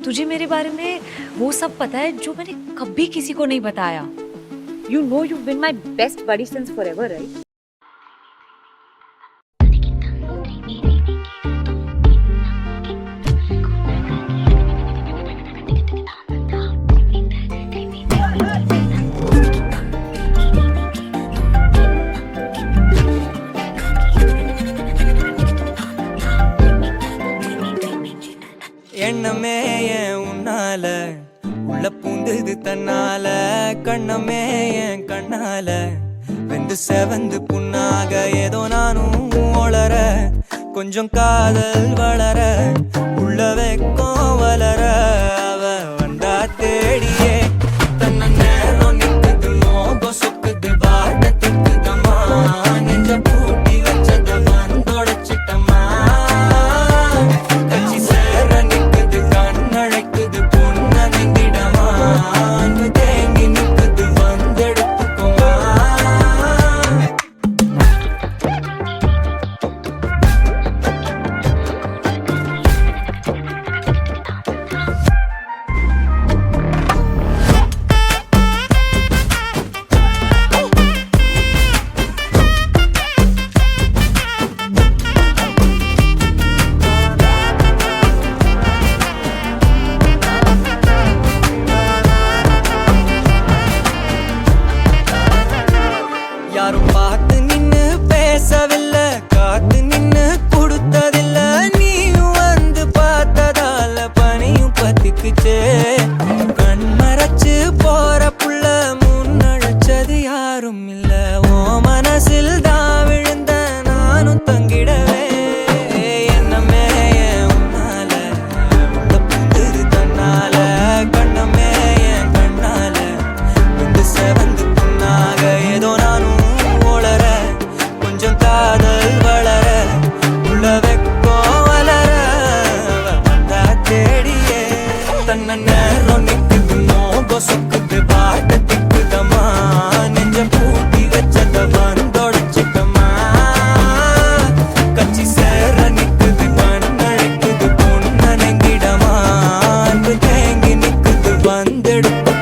तुझे मेरे बारे में वो सब पता है जो मैंने कभी किसी को नहीं बताया. You know you've been my best buddy since forever, right? எண்ணமே ஏன் உன்னால உள்ள பூந்தது தன்னால கண்ணமே என் கண்ணால வெந்து செவந்து புண்ணாக ஏதோ நானும் ஒளர கொஞ்சம் காதல் வளர உள்ள வெக்கம் வளர அவ வந்தா தேடியே தன்ன நேரம் நிக்குது மோகம் சொக்குது வாட்ட திக்குதம்மா நெஞ்ச பூட்டி வச்சத வந்தொடச்சிட்டம்மா கட்சி சேர நிக்குது கண்ணழைக்குது பொண்ண நெங்கிடமா அன்பு தேங்கி நிக்குது வந்தெடுத்துக்கோமா யாரும் பார்த்து நின்னு பேசவில்லை காத்து நின்னு கொடுத்ததில்ல நீயும் வந்து பார்த்ததால பனியும் பத்திக்குச்சே கண் மறைச்சு போற புள்ள முன்னழைச்சது யாரும் இல்ல ஓ மனசில் தான் விழுந்த நானும் தங்கிடவே என்னமே என் உன்னால உள்ள புந்தது தன்னால கண்ணமே என் கண்ணால வந்து செவந்து புண்ணாக ஏதோ நானும் ஒளர கொஞ்சம் காதல் வளர உள்ள வெக்கோ வளர வந்தா தேடியே தன்ன நேரம் நிக்குது மோகம் சொக்குது பாட்ட திக்குதம்மா நெஞ்ச பூட்டி வச்சத வந்தொடச்சிட்டம்மா கட்சி சேர நிக்குது கண்ணழைக்குது பொண்ண நெங்கிடமா அன்பு தேங்கி நிக்குது வந்தெடுத்து